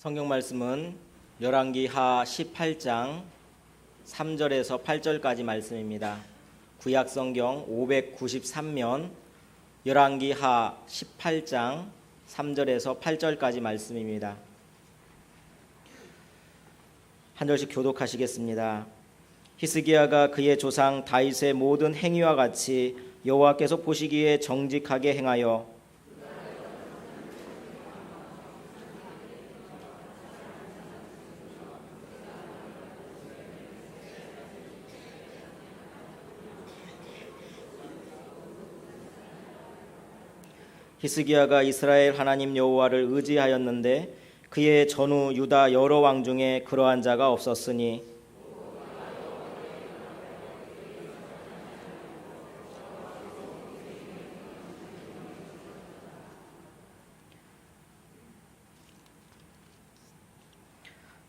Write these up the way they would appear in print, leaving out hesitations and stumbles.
성경 말씀은 열왕기하 18장 3절에서 8절까지 말씀입니다. 구약 성경 593면 열왕기하 18장 3절에서 8절까지 말씀입니다. 한 절씩 교독하시겠습니다. 히스기야가 그의 조상 다윗의 모든 행위와 같이 여호와께서 보시기에 정직하게 행하여 히스기야가 이스라엘 하나님 여호와를 의지하였는데 그의 전후 유다 여러 왕 중에 그러한 자가 없었으니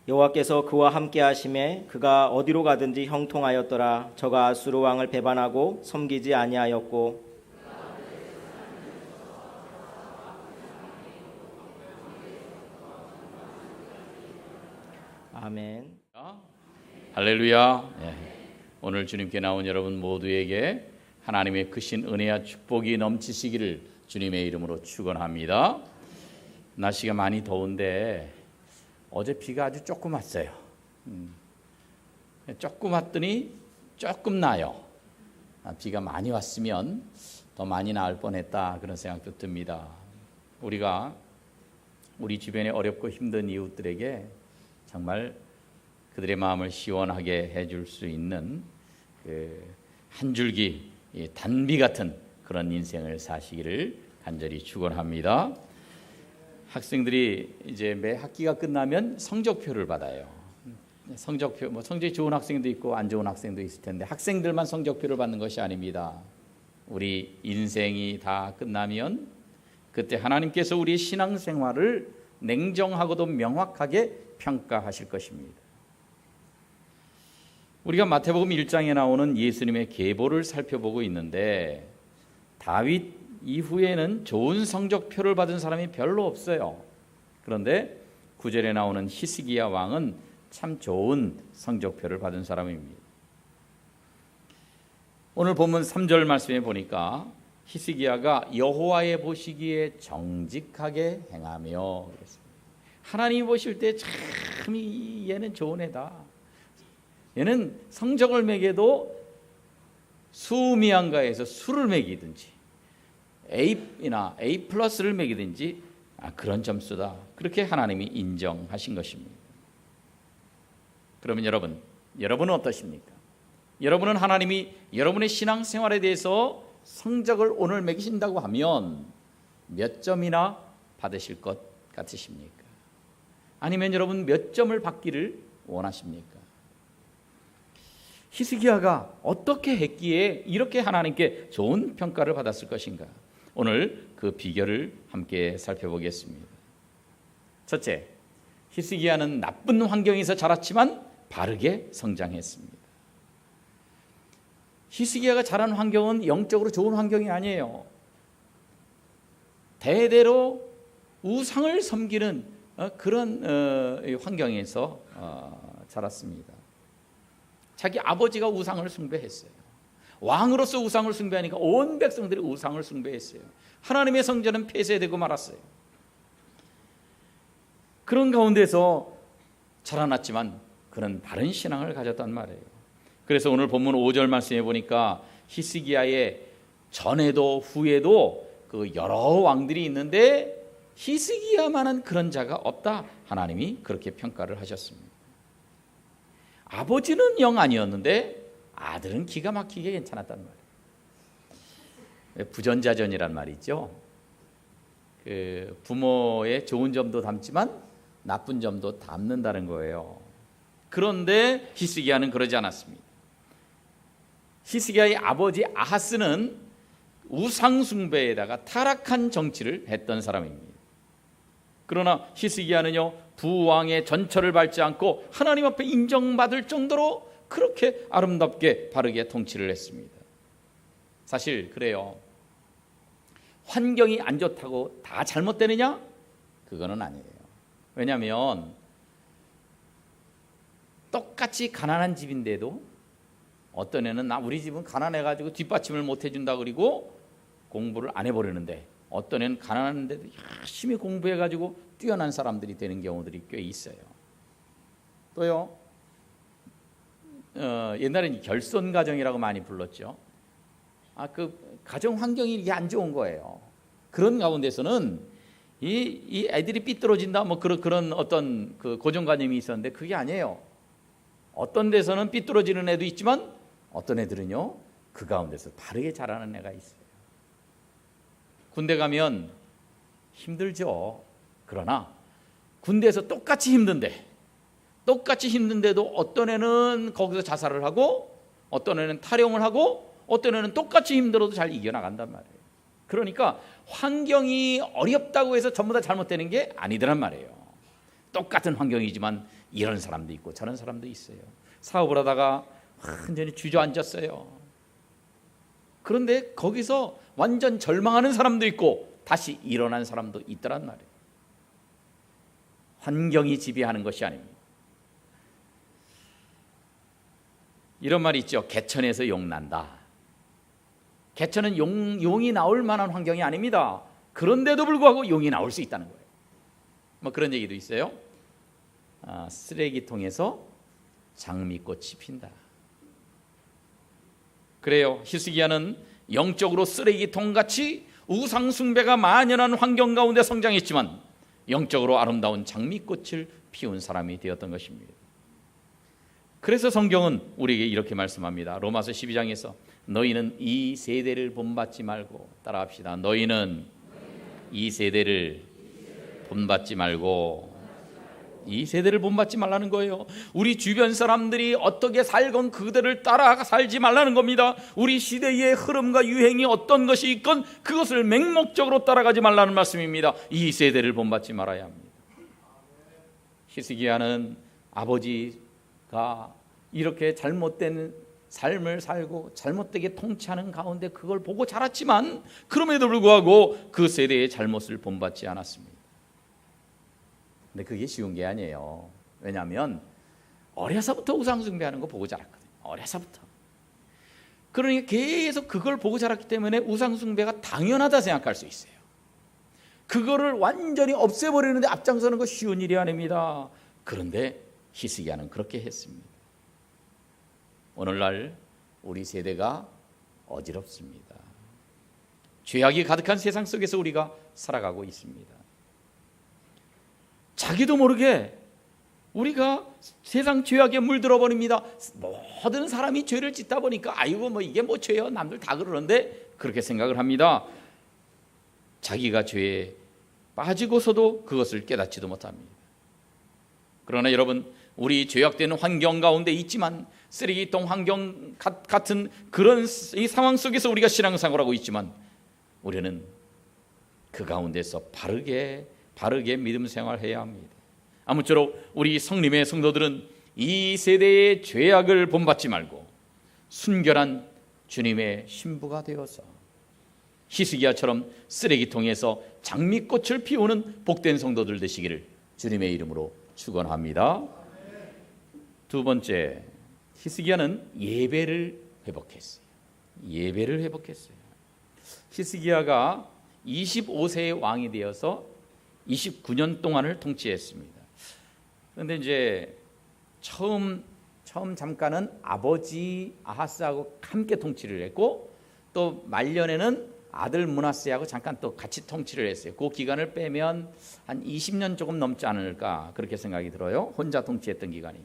여호와께서 그와 함께 하심에 그가 어디로 가든지 형통하였더라. 저가 아수르 왕을 배반하고 섬기지 아니하였고 아멘. 할렐루야. 오늘 주님께 나온 여러분 모두에게 하나님의 크신 은혜와 축복이 넘치시기를 주님의 이름으로 축원합니다. 날씨가 많이 더운데 어제 비가 아주 조금 왔어요. 조금 왔더니 조금 나요. 비가 많이 왔으면 더 많이 나을 뻔했다, 그런 생각도 듭니다. 우리가 우리 주변에 어렵고 힘든 이웃들에게 정말 그들의 마음을 시원하게 해줄 수 있는 한 줄기 단비 같은 그런 인생을 사시기를 간절히 축원합니다. 학생들이 이제 매 학기가 끝나면 성적표를 받아요. 성적표, 성적이 좋은 학생도 있고 안 좋은 학생도 있을 텐데 학생들만 성적표를 받는 것이 아닙니다. 우리 인생이 다 끝나면 그때 하나님께서 우리의 신앙생활을 냉정하고도 명확하게 평가하실 것입니다. 우리가 마태복음 1장에 나오는 예수님의 계보를 살펴보고 있는데 다윗 이후에는 좋은 성적표를 받은 사람이 별로 없어요. 그런데 9절에 나오는 히스기야 왕은 참 좋은 성적표를 받은 사람입니다. 오늘 본문 3절 말씀에 보니까 히스기야가 여호와의 보시기에 정직하게 행하며 그랬습니다. 하나님이 보실 때 참 얘는 좋은 애다. 얘는 성적을 매겨도 수미양가에서 수를 매기든지 A나 A 플러스를 매기든지 그런 점수다. 그렇게 하나님이 인정하신 것입니다. 그러면 여러분은 어떠십니까? 여러분은 하나님이 여러분의 신앙생활에 대해서 성적을 오늘 매기신다고 하면 몇 점이나 받으실 것 같으십니까? 아니면 여러분 몇 점을 받기를 원하십니까? 히스기야가 어떻게 했기에 이렇게 하나님께 좋은 평가를 받았을 것인가? 오늘 그 비결을 함께 살펴보겠습니다. 첫째, 히스기야는 나쁜 환경에서 자랐지만 바르게 성장했습니다. 히스기야가 자란 환경은 영적으로 좋은 환경이 아니에요. 대대로 우상을 섬기는 그런 환경에서 자랐습니다. 자기 아버지가 우상을 숭배했어요. 왕으로서 우상을 숭배하니까 온 백성들이 우상을 숭배했어요. 하나님의 성전은 폐쇄되고 말았어요. 그런 가운데서 자라났지만 그는 바른 신앙을 가졌단 말이에요. 그래서 오늘 본문 5절 말씀해 보니까 히스기야의 전에도 후에도 그 여러 왕들이 있는데 히스기야만은 그런 자가 없다. 하나님이 그렇게 평가를 하셨습니다. 아버지는 영 아니었는데 아들은 기가 막히게 괜찮았단 말이에요. 부전자전이란 말이죠. 그 부모의 좋은 점도 담지만 나쁜 점도 담는다는 거예요. 그런데 히스기야는 그러지 않았습니다. 히스기야의 아버지 아하스는 우상 숭배에다가 타락한 정치를 했던 사람입니다. 그러나 히스기야는요, 부왕의 전철을 밟지 않고 하나님 앞에 인정받을 정도로 그렇게 아름답게 바르게 통치를 했습니다. 사실 그래요. 환경이 안 좋다고 다 잘못되느냐? 그거는 아니에요. 왜냐하면 똑같이 가난한 집인데도 어떤 애는 우리 집은 가난해가지고 뒷받침을 못 해준다 그리고 공부를 안 해버리는데, 어떤 애는 가난한데도 열심히 공부해가지고 뛰어난 사람들이 되는 경우들이 꽤 있어요. 또요, 옛날에는 결손 가정이라고 많이 불렀죠. 그 가정 환경이 이게 안 좋은 거예요. 그런 가운데서는 이 애들이 삐뚤어진다 뭐 그런 어떤 그 고정관념이 있었는데, 그게 아니에요. 어떤 데서는 삐뚤어지는 애도 있지만 어떤 애들은요, 그 가운데서 바르게 자라는 애가 있어요. 군대 가면 힘들죠. 그러나 군대에서 똑같이 힘든데도 어떤 애는 거기서 자살을 하고, 어떤 애는 탈영을 하고, 어떤 애는 똑같이 힘들어도 잘 이겨나간단 말이에요. 그러니까 환경이 어렵다고 해서 전부 다 잘못되는 게 아니더란 말이에요. 똑같은 환경이지만 이런 사람도 있고 저런 사람도 있어요. 사업을 하다가 완전히 주저앉았어요. 그런데 거기서 완전 절망하는 사람도 있고 다시 일어난 사람도 있더란 말이에요. 환경이 지배하는 것이 아닙니다. 이런 말이 있죠. 개천에서 용 난다. 개천은 용이 나올 만한 환경이 아닙니다. 그런데도 불구하고 용이 나올 수 있다는 거예요. 뭐 그런 얘기도 있어요. 쓰레기통에서 장미꽃이 핀다. 그래요. 히스기야는 영적으로 쓰레기통같이 우상숭배가 만연한 환경 가운데 성장했지만 영적으로 아름다운 장미꽃을 피운 사람이 되었던 것입니다. 그래서 성경은 우리에게 이렇게 말씀합니다. 로마서 12장에서 너희는 이 세대를 본받지 말고, 따라합시다. 너희는 이 세대를 본받지 말고. 이 세대를 본받지 말라는 거예요. 우리 주변 사람들이 어떻게 살건 그들을 따라 살지 말라는 겁니다. 우리 시대의 흐름과 유행이 어떤 것이 있건 그것을 맹목적으로 따라가지 말라는 말씀입니다. 이 세대를 본받지 말아야 합니다. 히스기야는 아버지가 이렇게 잘못된 삶을 살고 잘못되게 통치하는 가운데 그걸 보고 자랐지만 그럼에도 불구하고 그 세대의 잘못을 본받지 않았습니다. 근데 그게 쉬운 게 아니에요. 왜냐하면 어려서부터 우상숭배하는 거 보고 자랐거든요. 어려서부터. 그러니까 계속 그걸 보고 자랐기 때문에 우상숭배가 당연하다 생각할 수 있어요. 그거를 완전히 없애버리는데 앞장서는 거 쉬운 일이 아닙니다. 그런데 히스기야는 그렇게 했습니다. 오늘날 우리 세대가 어지럽습니다. 죄악이 가득한 세상 속에서 우리가 살아가고 있습니다. 자기도 모르게 우리가 세상 죄악에 물들어 버립니다. 모든 사람이 죄를 짓다 보니까 아이고 뭐 이게 뭐 죄예요, 남들 다 그러는데, 그렇게 생각을 합니다. 자기가 죄에 빠지고서도 그것을 깨닫지도 못합니다. 그러나 여러분, 우리 죄악되는 환경 가운데 있지만, 쓰레기통 환경 같은 그런 이 상황 속에서 우리가 신앙생활을 하고 있지만, 우리는 그 가운데서 바르게 믿음 생활해야 합니다. 아무쪼록 우리 성림의 성도들은 이 세대의 죄악을 본받지 말고 순결한 주님의 신부가 되어서 히스기야처럼 쓰레기통에서 장미꽃을 피우는 복된 성도들 되시기를 주님의 이름으로 축원합니다. 두 번째, 히스기야는 예배를 회복했어요. 히스기야가 25세의 왕이 되어서 29년 동안을 통치했습니다. 그런데 이제 처음 잠깐은 아버지 아하스하고 함께 통치를 했고, 또 말년에는 아들 므낫세하고 잠깐 또 같이 통치를 했어요. 그 기간을 빼면 한 20년 조금 넘지 않을까 그렇게 생각이 들어요. 혼자 통치했던 기간이.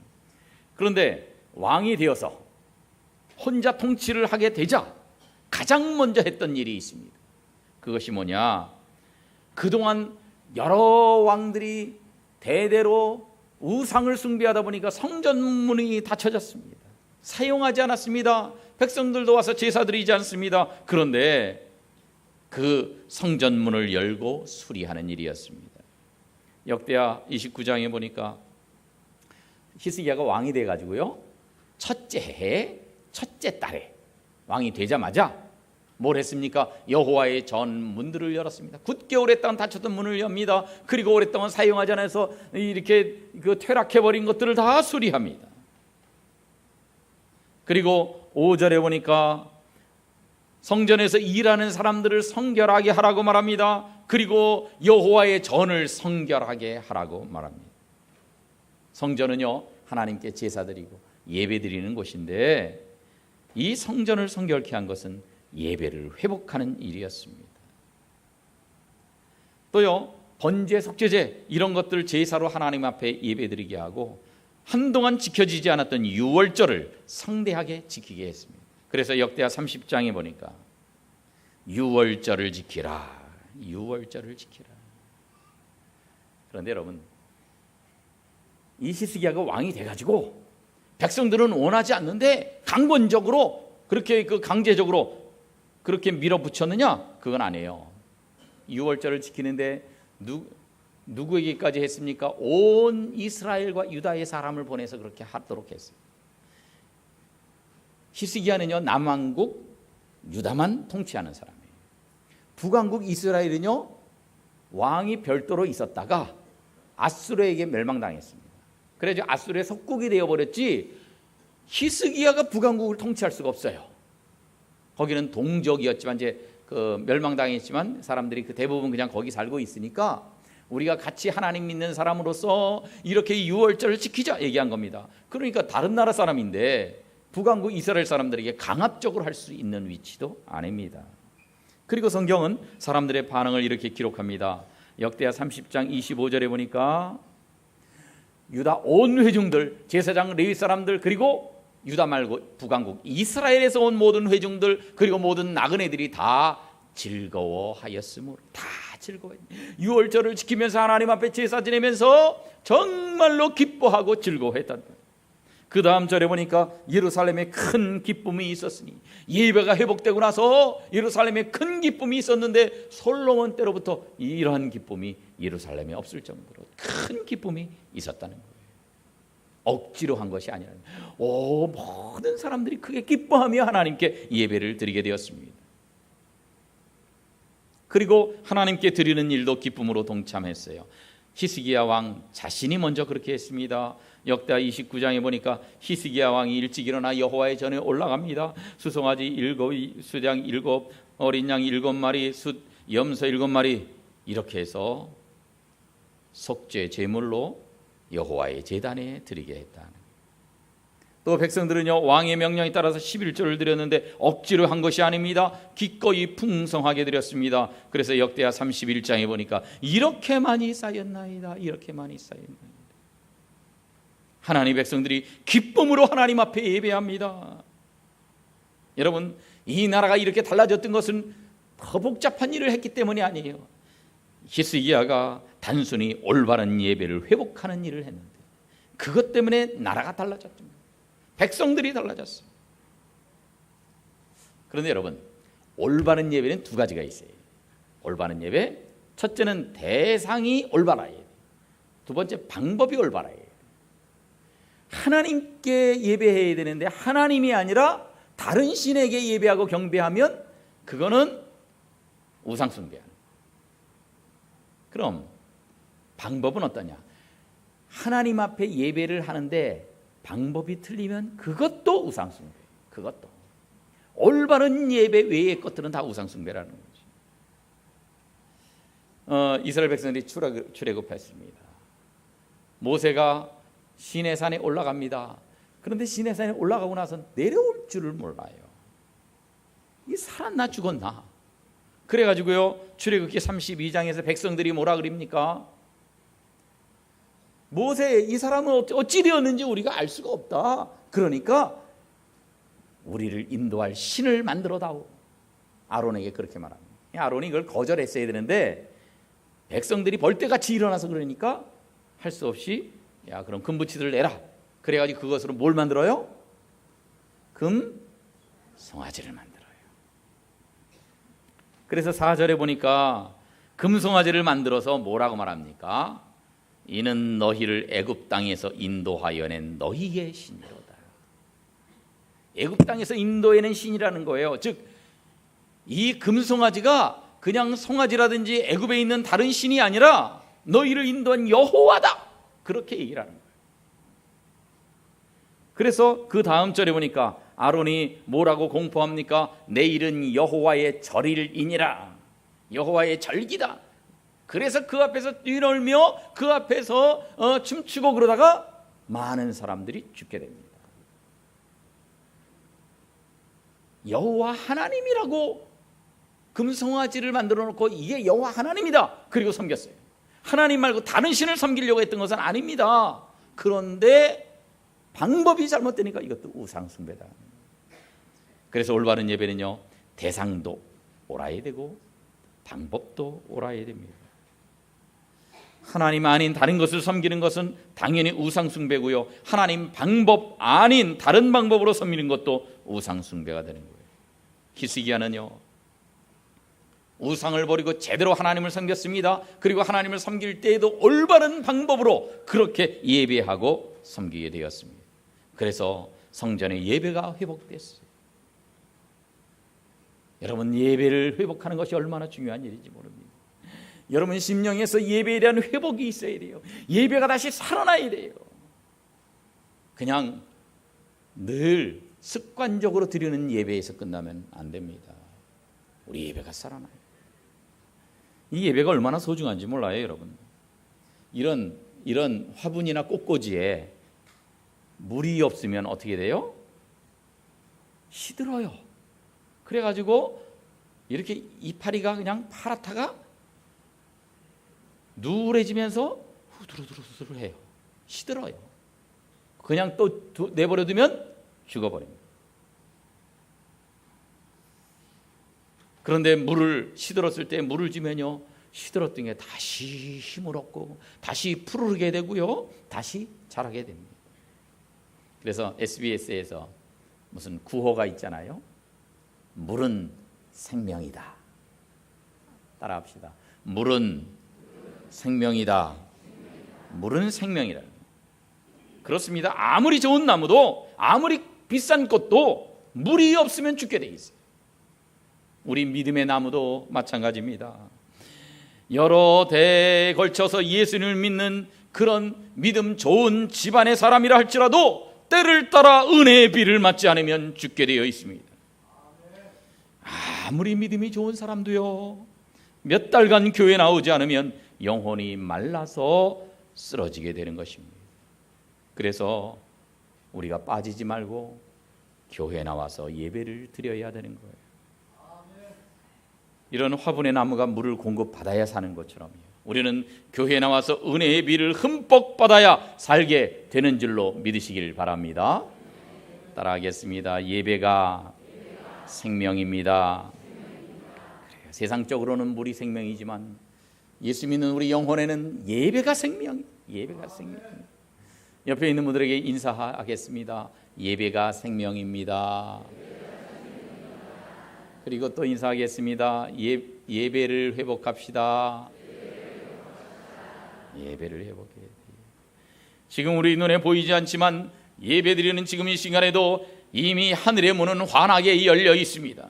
그런데 왕이 되어서 혼자 통치를 하게 되자 가장 먼저 했던 일이 있습니다. 그것이 뭐냐? 그동안 여러 왕들이 대대로 우상을 숭배하다 보니까 성전문이 닫혀졌습니다. 사용하지 않았습니다. 백성들도 와서 제사 드리지 않습니다. 그런데 그 성전문을 열고 수리하는 일이었습니다. 역대하 29장에 보니까 히스기야가 왕이 돼가지고요, 첫째 해에 첫째 달에 왕이 되자마자 뭘 했습니까? 여호와의 전 문들을 열었습니다. 굳게 오랫동안 닫혔던 문을 엽니다. 그리고 오랫동안 사용하지 않아서 이렇게 퇴락해버린 것들을 다 수리합니다. 그리고 5절에 보니까 성전에서 일하는 사람들을 성결하게 하라고 말합니다. 그리고 여호와의 전을 성결하게 하라고 말합니다. 성전은요, 하나님께 제사드리고 예배드리는 곳인데 이 성전을 성결케 한 것은 예배를 회복하는 일이었습니다. 또요, 번제, 속죄제 이런 것들 제사로 하나님 앞에 예배드리게 하고 한동안 지켜지지 않았던 유월절을 성대하게 지키게 했습니다. 그래서 역대하 30장에 보니까 유월절을 지키라, 유월절을 지키라. 그런데 여러분, 이 히스기야가 왕이 돼가지고 백성들은 원하지 않는데 강권적으로 그렇게 강제적으로 그렇게 밀어붙였느냐? 그건 아니에요. 유월절을 지키는데 누구에게까지 했습니까? 온 이스라엘과 유다의 사람을 보내서 그렇게 하도록 했어요. 히스기야는요, 남왕국 유다만 통치하는 사람이에요. 북왕국 이스라엘은요, 왕이 별도로 있었다가 아수르에게 멸망당했습니다. 그래서 아수르의 속국이 되어버렸지 히스기야가 북왕국을 통치할 수가 없어요. 거기는 동족이었지만 이제 멸망당했지만 사람들이 대부분 그냥 거기 살고 있으니까 우리가 같이 하나님 믿는 사람으로서 이렇게 유월절을 지키자 얘기한 겁니다. 그러니까 다른 나라 사람인데 북왕국 이스라엘 사람들에게 강압적으로 할 수 있는 위치도 아닙니다. 그리고 성경은 사람들의 반응을 이렇게 기록합니다. 역대하 30장 25절에 보니까 유다 온 회중들, 제사장 레위 사람들, 그리고 유다 말고 북왕국 이스라엘에서 온 모든 회중들, 그리고 모든 나그네들이 다 즐거워하였으므로, 다 즐거워요. 유월절을 지키면서 하나님 앞에 제사 지내면서 정말로 기뻐하고 즐거워했단 말이에요. 그 다음 절에 보니까 예루살렘에 큰 기쁨이 있었으니, 예배가 회복되고 나서 예루살렘에 큰 기쁨이 있었는데 솔로몬 때로부터 이러한 기쁨이 예루살렘에 없을 정도로 큰 기쁨이 있었다는 거예요. 억지로 한 것이 아니라 모든 사람들이 크게 기뻐하며 하나님께 예배를 드리게 되었습니다. 그리고 하나님께 드리는 일도 기쁨으로 동참했어요. 히스기야 왕 자신이 먼저 그렇게 했습니다. 역대하 29장에 보니까 히스기야 왕이 일찍 일어나 여호와의 전에 올라갑니다. 수송아지 7, 수장 7, 어린 양 7마리, 숫 염소 7마리, 이렇게 해서 속죄 제물로 여호와의 제단에 드리게 했다. 또 백성들은요, 왕의 명령에 따라서 11조를 드렸는데 억지로 한 것이 아닙니다. 기꺼이 풍성하게 드렸습니다. 그래서 역대하 31장에 보니까 이렇게 많이 쌓였나이다, 이렇게 많이 쌓였나이다. 하나님 백성들이 기쁨으로 하나님 앞에 예배합니다. 여러분, 이 나라가 이렇게 달라졌던 것은 더 복잡한 일을 했기 때문이 아니에요. 히스기야가 단순히 올바른 예배를 회복하는 일을 했는데 그것 때문에 나라가 달라졌던 거예요. 백성들이 달라졌어요. 그런데 여러분, 올바른 예배는 두 가지가 있어요. 올바른 예배, 첫째는 대상이 올바라야 돼요. 두 번째, 방법이 올바라야 돼요. 하나님께 예배해야 되는데 하나님이 아니라 다른 신에게 예배하고 경배하면 그거는 우상숭배하는 거예요. 그럼 방법은 어떠냐? 하나님 앞에 예배를 하는데 방법이 틀리면 그것도 우상숭배예요. 그것도 올바른 예배 외의 것들은 다 우상숭배라는 거죠. 이스라엘 백성들이 출애굽했습니다. 모세가 시내산에 올라갑니다. 그런데 시내산에 올라가고 나서 내려올 줄을 몰라요. 이 살았나 죽었나? 그래가지고요, 출애굽기 32장에서 백성들이 뭐라 그럽니까? 모세, 이 사람은 어찌 되었는지 우리가 알 수가 없다. 그러니까 우리를 인도할 신을 만들어 다오. 아론에게 그렇게 말합니다. 아론이 이걸 거절했어야 되는데 백성들이 벌떼같이 일어나서 그러니까 할 수 없이, 야, 그럼 금붙이들을 내라. 그래가지고 그것으로 뭘 만들어요? 금 송아지를 만들어요. 그래서 4절에 보니까 금송아지를 만들어서 뭐라고 말합니까? 이는 너희를 애굽 땅에서 인도하여 낸 너희의 신이로다. 애굽 땅에서 인도해낸 신이라는 거예요. 즉 이 금송아지가 그냥 송아지라든지 애굽에 있는 다른 신이 아니라 너희를 인도한 여호와다, 그렇게 얘기를 하는 거예요. 그래서 그 다음 절에 보니까 아론이 뭐라고 공포합니까? 내일은 여호와의 절일이니라, 여호와의 절기다. 그래서 그 앞에서 뛰놀며 그 앞에서 춤추고 그러다가 많은 사람들이 죽게 됩니다. 여호와 하나님이라고 금송아지를 만들어 놓고 이게 여호와 하나님이다 그리고 섬겼어요. 하나님 말고 다른 신을 섬기려고 했던 것은 아닙니다. 그런데 방법이 잘못되니까 이것도 우상 숭배다. 그래서 올바른 예배는요, 대상도 옳아야 되고 방법도 옳아야 됩니다. 하나님 아닌 다른 것을 섬기는 것은 당연히 우상 숭배고요, 하나님 방법 아닌 다른 방법으로 섬기는 것도 우상 숭배가 되는 거예요. 히스기야는요, 우상을 버리고 제대로 하나님을 섬겼습니다. 그리고 하나님을 섬길 때에도 올바른 방법으로 그렇게 예배하고 섬기게 되었습니다. 그래서 성전의 예배가 회복됐어요. 여러분, 예배를 회복하는 것이 얼마나 중요한 일인지 모릅니다. 여러분 심령에서 예배에 대한 회복이 있어야 돼요. 예배가 다시 살아나야 돼요. 그냥 늘 습관적으로 드리는 예배에서 끝나면 안 됩니다. 우리 예배가 살아나요. 이 예배가 얼마나 소중한지 몰라요, 여러분. 이런 화분이나 꽃꽂이에 물이 없으면 어떻게 돼요? 시들어요. 그래가지고 이렇게 이파리가 그냥 파랗다가 누래지면서 후두루두루두루해요. 시들어요. 그냥 또 내버려두면 죽어버립니다. 그런데 물을 시들었을 때 물을 주면요, 시들었던 게 다시 힘을 얻고 다시 푸르르게 되고요, 다시 자라게 됩니다. 그래서 SBS에서 무슨 구호가 있잖아요. 물은 생명이다. 따라합시다. 물은 생명이다. 물은 생명이다. 그렇습니다. 아무리 좋은 나무도 아무리 비싼 꽃도 물이 없으면 죽게 돼 있어요. 우리 믿음의 나무도 마찬가지입니다. 여러 대에 걸쳐서 예수님을 믿는 그런 믿음 좋은 집안의 사람이라 할지라도 때를 따라 은혜의 비를 맞지 않으면 죽게 되어 있습니다. 아무리 믿음이 좋은 사람도요, 몇 달간 교회 나오지 않으면 영혼이 말라서 쓰러지게 되는 것입니다. 그래서 우리가 빠지지 말고 교회에 나와서 예배를 드려야 되는 거예요. 이런 화분의 나무가 물을 공급받아야 사는 것처럼요, 우리는 교회에 나와서 은혜의 비를 흠뻑 받아야 살게 되는 줄로 믿으시길 바랍니다. 따라하겠습니다. 예배가 생명입니다. 그래요. 세상적으로는 물이 생명이지만 예수 믿는 우리 영혼에는 예배가 생명이에요. 예배가 생명입니다. 옆에 있는 분들에게 인사하겠습니다. 예배가 생명입니다. 그리고 또 인사하겠습니다. 예배를 회복합시다. 예배를 회복해야 돼요. 지금 우리 눈에 보이지 않지만 예배드리는 지금 이 시간에도 이미 하늘의 문은 환하게 열려 있습니다.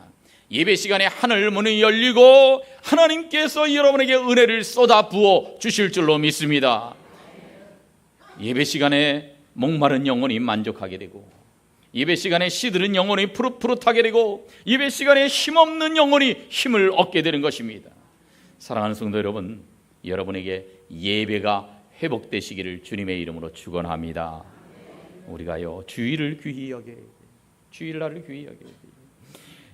예배 시간에 하늘 문이 열리고 하나님께서 여러분에게 은혜를 쏟아 부어 주실 줄로 믿습니다. 예배 시간에 목마른 영혼이 만족하게 되고, 예배 시간에 시들은 영혼이 푸릇푸릇하게 되고, 예배 시간에 힘없는 영혼이 힘을 얻게 되는 것입니다. 사랑하는 성도 여러분, 여러분에게 예배가 회복되시기를 주님의 이름으로 축원합니다. 우리가요, 주일을 귀히 여겨야 돼요. 주일날을 귀히 여겨야 돼요.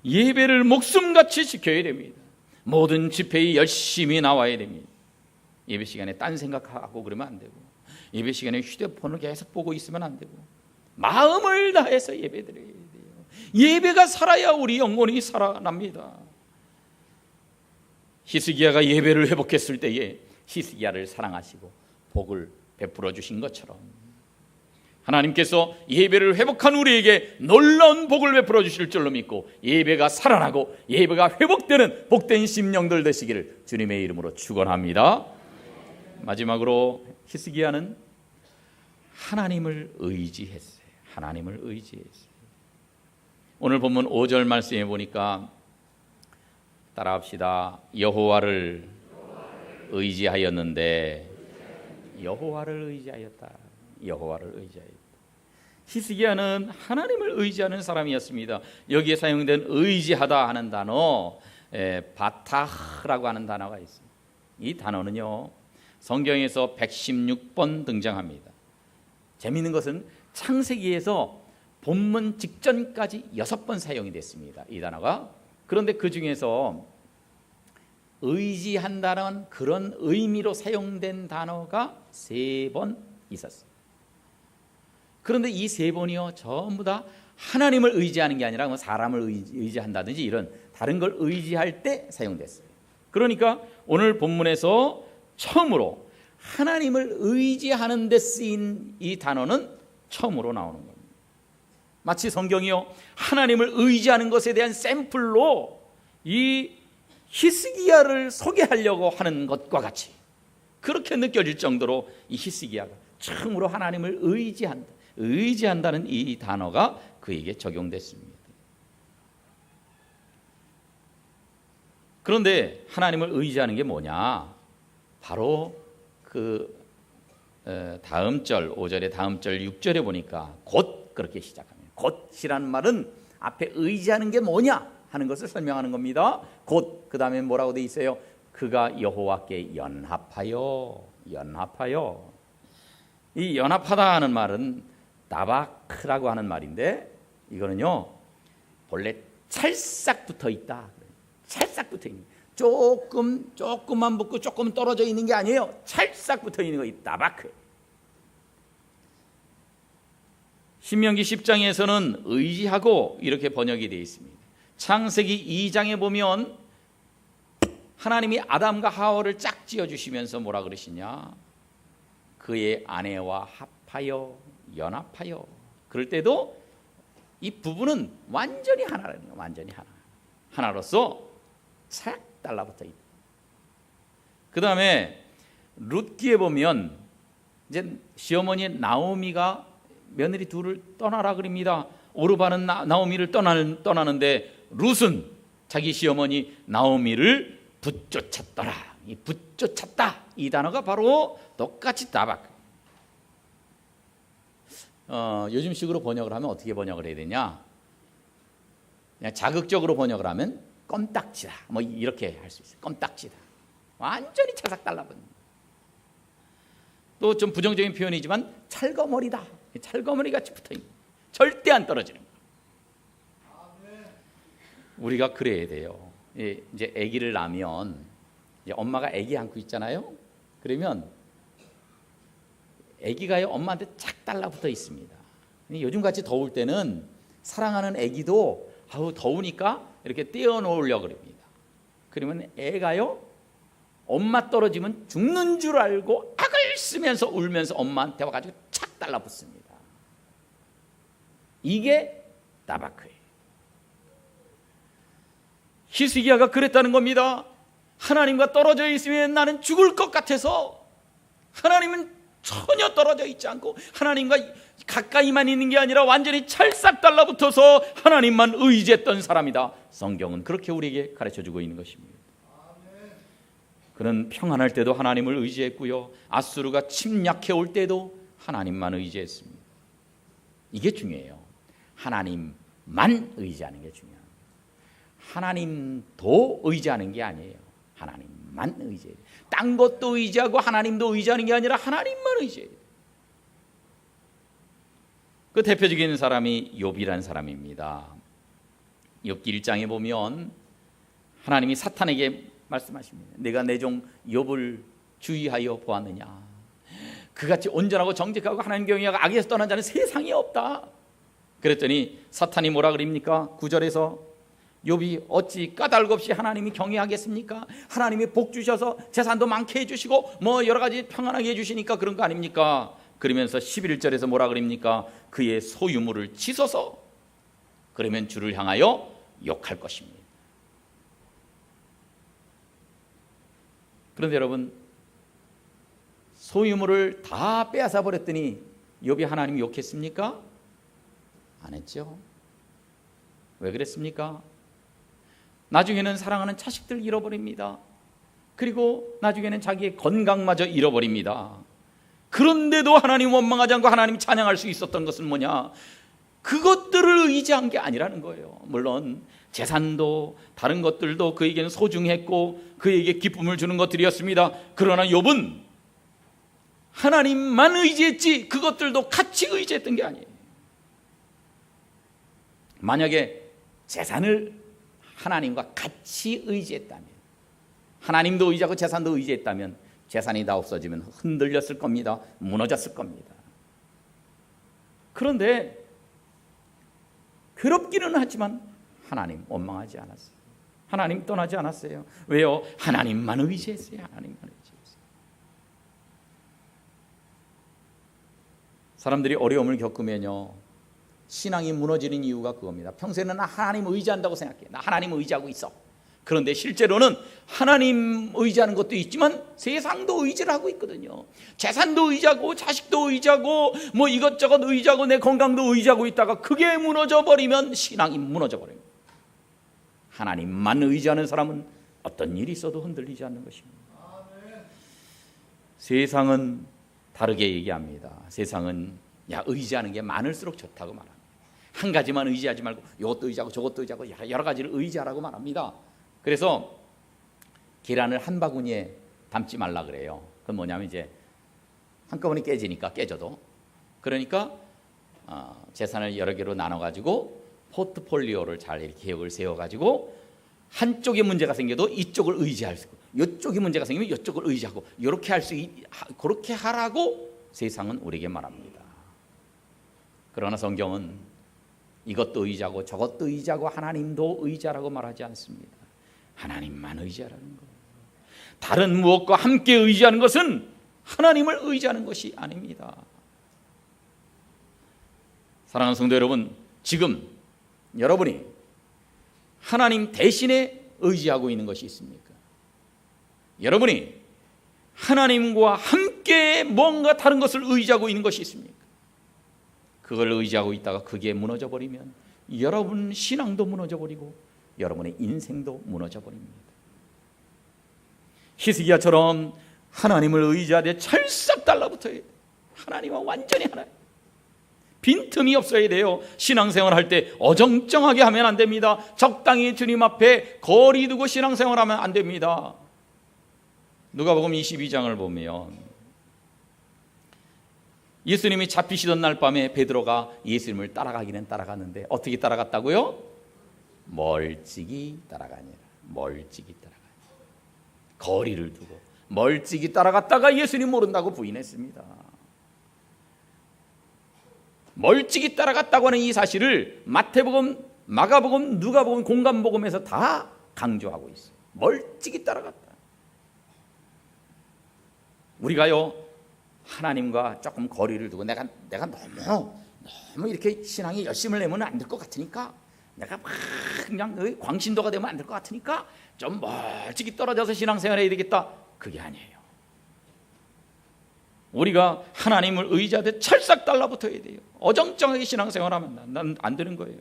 예배를 목숨같이 지켜야 됩니다. 모든 집회에 열심히 나와야 됩니다. 예배 시간에 딴 생각하고 그러면 안 되고, 예배 시간에 휴대폰을 계속 보고 있으면 안 되고, 마음을 다해서 예배드려야 돼요. 예배가 살아야 우리 영혼이 살아납니다. 히스기야가 예배를 회복했을 때에 히스기야를 사랑하시고 복을 베풀어 주신 것처럼 하나님께서 예배를 회복한 우리에게 놀라운 복을 베풀어 주실 줄로 믿고, 예배가 살아나고 예배가 회복되는 복된 심령들 되시기를 주님의 이름으로 축원합니다. 마지막으로 히스기야는 하나님을 의지했어요. 하나님을 의지했어요. 오늘 본문 5절 말씀에 보니까 따라합시다. 여호와를 의지하였는데 여호와를 의지하였다. 여호와를 의지하였다. 히스기야는 하나님을 의지하는 사람이었습니다. 여기에 사용된 의지하다 하는 단어, 바타흐라고 하는 단어가 있습니다. 이 단어는요, 성경에서 116번 등장합니다. 재미있는 것은 창세기에서 본문 직전까지 6번 사용이 됐습니다. 이 단어가. 그런데 그 중에서 의지한다는 그런 의미로 사용된 단어가 3번 있었어요. 그런데 이 3번이요 전부 다 하나님을 의지하는 게 아니라 뭐 사람을 의지한다든지 이런 다른 걸 의지할 때 사용됐어요. 그러니까 오늘 본문에서 처음으로 하나님을 의지하는 데 쓰인 이 단어는 처음으로 나오는 겁니다. 마치 성경이요 하나님을 의지하는 것에 대한 샘플로 이 히스기야를 소개하려고 하는 것과 같이 그렇게 느껴질 정도로 이 히스기야가 처음으로 하나님을 의지한다는 이 단어가 그에게 적용됐습니다. 그런데 하나님을 의지하는 게 뭐냐? 바로 그 다음 절 5절에 다음 절 6절에 보니까 곧 그렇게 시작합니다. 곧이라는 말은 앞에 의지하는 게 뭐냐 하는 것을 설명하는 겁니다. 곧 그 다음에 뭐라고 돼 있어요? 그가 여호와께 연합하여. 이 연합하다 하는 말은 다바크라고 하는 말인데 이거는요 본래 찰싹 붙어 있다. 찰싹 붙어 있는 조금만 붙고 조금 떨어져 있는 게 아니에요. 찰싹 붙어 있는 거 이 다바크. 신명기 10장에서는 의지하고 이렇게 번역이 되어 있습니다. 창세기 2장에 보면 하나님이 아담과 하와를 짝 지어주시면서 뭐라 그러시냐? 그의 아내와 합하여 연합하여. 그럴 때도 이 부부는 완전히 하나라는 거예요. 완전히 하나로서 싹 달라붙어 있다. 그 다음에 룻기에 보면 이제 시어머니 나오미가 며느리 둘을 떠나라 그럽니다. 오르바는 나오미를 떠나는데 룻은 자기 시어머니 나오미를 붙쫓았더라. 이 붙쫓았다 이 단어가 바로 똑같이 다박. 요즘식으로 번역을 하면 어떻게 번역을 해야 되냐? 그냥 자극적으로 번역을 하면 껌딱지다. 뭐 이렇게 할 수 있어요. 껌딱지다. 완전히 차삭 달라붙는. 또 좀 부정적인 표현이지만 찰거머리다. 찰거머리 같이 붙어 있는. 절대 안 떨어지는 거. 우리가 그래야 돼요. 이제 아기를 낳으면 이제 엄마가 아기 안고 있잖아요. 그러면 아기가요 엄마한테 착 달라붙어 있습니다. 요즘같이 더울 때는 사랑하는 아기도 더우니까 이렇게 떼어놓으려고 그럽니다. 그러면 애가요 엄마 떨어지면 죽는 줄 알고 악을 쓰면서 울면서 엄마한테 와가지고 착 달라붙습니다. 이게 다바크예요. 히스기야가 그랬다는 겁니다. 하나님과 떨어져 있으면 나는 죽을 것 같아서 하나님은 전혀 떨어져 있지 않고 하나님과 가까이만 있는 게 아니라 완전히 찰싹 달라붙어서 하나님만 의지했던 사람이다. 성경은 그렇게 우리에게 가르쳐주고 있는 것입니다. 그는 평안할 때도 하나님을 의지했고요. 아수르가 침략해 올 때도 하나님만 의지했습니다. 이게 중요해요. 하나님만 의지하는 게 중요합니다. 하나님도 의지하는 게 아니에요. 하나님만 의지해요. 딴 것도 의지하고 하나님도 의지하는 게 아니라 하나님만 의지해요. 그 대표적인 사람이 욥이라는 사람입니다. 욥기 1장에 보면 하나님이 사탄에게 말씀하십니다. 내가 내 종 욥을 주의하여 보았느냐. 그같이 온전하고 정직하고 하나님 경외하고 악에서 떠난 자는 세상에 없다. 그랬더니 사탄이 뭐라 그럽니까? 9절에서 욥이 어찌 까닭 없이 하나님이 경외하겠습니까? 하나님이 복 주셔서 재산도 많게 해주시고 뭐 여러 가지 평안하게 해주시니까 그런 거 아닙니까? 그러면서 11절에서 뭐라 그럽니까? 그의 소유물을 치소서. 그러면 주를 향하여 욕할 것입니다. 그런데 여러분 소유물을 다 빼앗아 버렸더니 욥이 하나님 욕했습니까? 안 했죠. 왜 그랬습니까? 나중에는 사랑하는 자식들 잃어버립니다. 그리고 나중에는 자기의 건강마저 잃어버립니다. 그런데도 하나님 원망하지 않고 하나님 찬양할 수 있었던 것은 뭐냐? 그것들을 의지한 게 아니라는 거예요. 물론 재산도 다른 것들도 그에게는 소중했고 그에게 기쁨을 주는 것들이었습니다. 그러나 욥은 하나님만 의지했지 그것들도 같이 의지했던 게 아니에요. 만약에 재산을 하나님과 같이 의지했다면, 하나님도 의지하고 재산도 의지했다면 재산이 다 없어지면 흔들렸을 겁니다. 무너졌을 겁니다. 그런데 괴롭기는 하지만 하나님 원망하지 않았어요. 하나님 떠나지 않았어요. 왜요? 하나님만 의지했어요. 하나님만 의지했어요. 사람들이 어려움을 겪으면요, 신앙이 무너지는 이유가 그겁니다. 평소에는 나 하나님 의지한다고 생각해. 나 하나님 의지하고 있어. 그런데 실제로는 하나님 의지하는 것도 있지만 세상도 의지를 하고 있거든요. 재산도 의지하고 자식도 의지하고 뭐 이것저것 의지하고 내 건강도 의지하고 있다가 그게 무너져 버리면 신앙이 무너져 버려요. 하나님만 의지하는 사람은 어떤 일이 있어도 흔들리지 않는 것입니다. 세상은 다르게 얘기합니다. 세상은 야, 의지하는 게 많을수록 좋다고 말합니다. 한 가지만 의지하지 말고 이것도 의지하고 저것도 의지하고 여러 가지를 의지하라고 말합니다. 그래서 계란을 한 바구니에 담지 말라 그래요. 그건 뭐냐면 이제 한꺼번에 깨지니까, 깨져도, 그러니까 재산을 여러 개로 나눠가지고 포트폴리오를 잘 이렇게 계획을 세워가지고 한쪽에 문제가 생겨도 이쪽을 의지할 수 있고, 이쪽에 문제가 생기면 이쪽을 의지하고, 이렇게 할 수 그렇게 하라고 세상은 우리에게 말합니다. 그러나 성경은 이것도 의지하고 저것도 의지하고 하나님도 의지하라고 말하지 않습니다. 하나님만 의지하라는 거예요. 다른 무엇과 함께 의지하는 것은 하나님을 의지하는 것이 아닙니다. 사랑하는 성도 여러분, 지금 여러분이 하나님 대신에 의지하고 있는 것이 있습니까? 여러분이 하나님과 함께 뭔가 다른 것을 의지하고 있는 것이 있습니까? 그걸 의지하고 있다가 그게 무너져 버리면 여러분 신앙도 무너져 버리고 여러분의 인생도 무너져 버립니다. 히스기야처럼 하나님을 의지하되 찰싹 달라붙어야 돼요. 하나님과 완전히 하나님, 빈틈이 없어야 돼요. 신앙생활할 때 어정쩡하게 하면 안 됩니다. 적당히 주님 앞에 거리 두고 신앙생활하면 안 됩니다. 누가복음 22장을 보면 예수님이 잡히시던 날 밤에 베드로가 예수님을 따라가기는 따라갔는데 어떻게 따라갔다고요? 멀찍이 따라가니라. 멀찍이 따라가니라. 거리를 두고 멀찍이 따라갔다가 예수님 모른다고 부인했습니다. 멀찍이 따라갔다고 하는 이 사실을 마태복음, 마가복음, 누가복음, 공관복음에서 다 강조하고 있어요. 멀찍이 따라갔다. 우리가요, 하나님과 조금 거리를 두고 내가 너무 이렇게 신앙에 열심을 내면 안 될 것 같으니까, 내가 막 그냥 광신도가 되면 안 될 것 같으니까 좀 멀찍이 떨어져서 신앙생활 해야 되겠다. 그게 아니에요. 우리가 하나님을 의지하되 찰싹 달라붙어야 돼요. 어정쩡하게 신앙생활하면 안 되는 거예요.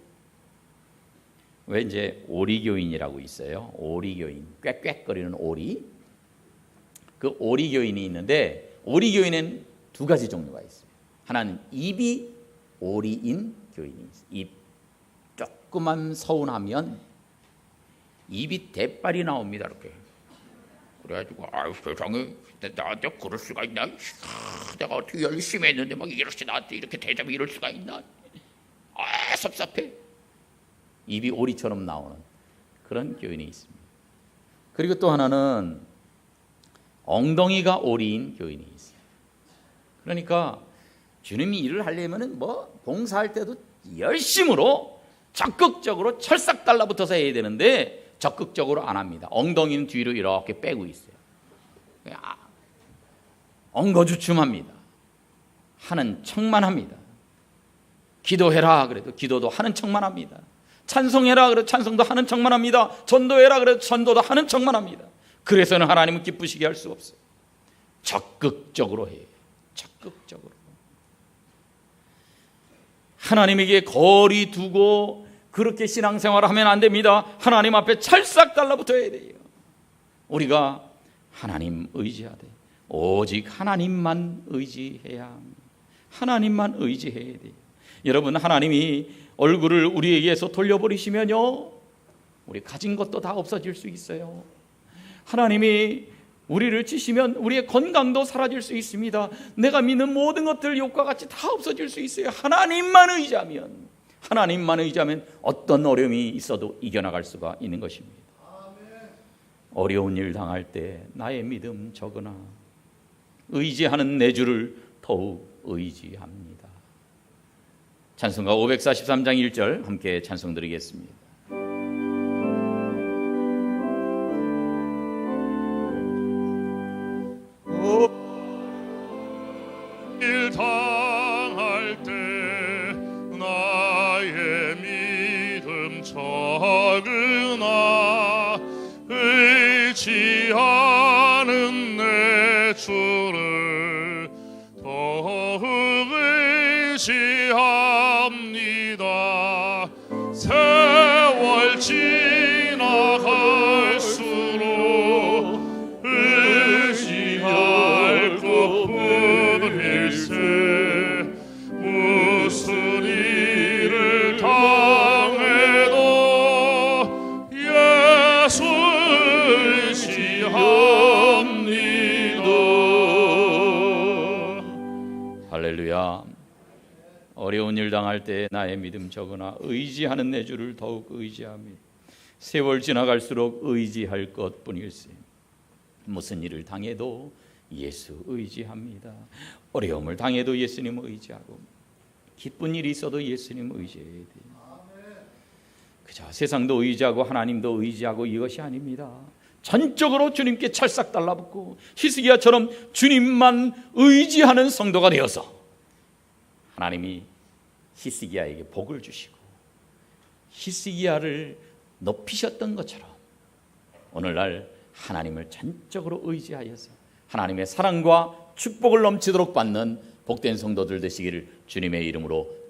왜 이제 오리교인이라고 있어요. 오리교인, 꽥꽥거리는 오리. 그 오리교인이 있는데 오리교인은 두 가지 종류가 있어요. 하나는 입이 오리인 교인이 있어요. 입 조금만 서운하면 입이 대빨이 나옵니다. 이렇게. 그래가지고 아유 세상에 나한테 그럴 수가 있나? 내가 어떻게 열심히 했는데 막 이렇게 나한테 이렇게 대접이 이럴 수가 있나? 아 섭섭해. 입이 오리처럼 나오는 그런 교인이 있습니다. 그리고 또 하나는 엉덩이가 오리인 교인이 있어요. 그러니까 주님이 일을 하려면은 뭐 봉사할 때도 열심으로 적극적으로 철싹 달라붙어서 해야 되는데 적극적으로 안 합니다. 엉덩이는 뒤로 이렇게 빼고 있어요. 엉거주춤합니다. 하는 척만 합니다. 기도해라 그래도 기도도 하는 척만 합니다. 찬송해라 그래도 찬송도 하는 척만 합니다. 전도해라 그래도 전도도 하는 척만 합니다. 그래서는 하나님은 기쁘시게 할 수 없어요. 적극적으로 해요. 적극적으로. 하나님에게 거리 두고 그렇게 신앙생활을 하면 안 됩니다. 하나님 앞에 찰싹 달라붙어야 돼요. 우리가 하나님 의지하되 오직 하나님만 의지해야 합니다. 하나님만 의지해야 돼요. 여러분, 하나님이 얼굴을 우리에게서 돌려버리시면요, 우리 가진 것도 다 없어질 수 있어요. 하나님이 우리를 치시면 우리의 건강도 사라질 수 있습니다. 내가 믿는 모든 것들 욕과 같이 다 없어질 수 있어요. 하나님만 의지하면 어떤 어려움이 있어도 이겨나갈 수가 있는 것입니다. 어려운 일 당할 때 나의 믿음 적으나 의지하는 내 주를 더욱 의지합니다. 찬송가 543장 1절 함께 찬송 드리겠습니다. 일 당할 때 나의 믿음 적으나 의지하는 내 주를 더욱 의지합니다. 세월 지나갈수록 의지할 것뿐일세. 무슨 일을 당해도 예수 의지합니다. 할렐루야. 어려운 일 당할 때 나의 믿음 적으나 의지하는 내 주를 더욱 의지합니다. 세월 지나갈수록 의지할 것뿐일세. 무슨 일을 당해도 예수 의지합니다. 어려움을 당해도 예수님 의지하고 기쁜 일이 있어도 예수님 의지해야 돼요. 그저 세상도 의지하고 하나님도 의지하고 이것이 아닙니다. 전적으로 주님께 찰싹 달라붙고 히스기야처럼 주님만 의지하는 성도가 되어서 하나님이 히스기야에게 복을 주시고 히스기야를 높이셨던 것처럼 오늘날 하나님을 전적으로 의지하여서 하나님의 사랑과 축복을 넘치도록 받는 복된 성도들 되시기를 주님의 이름으로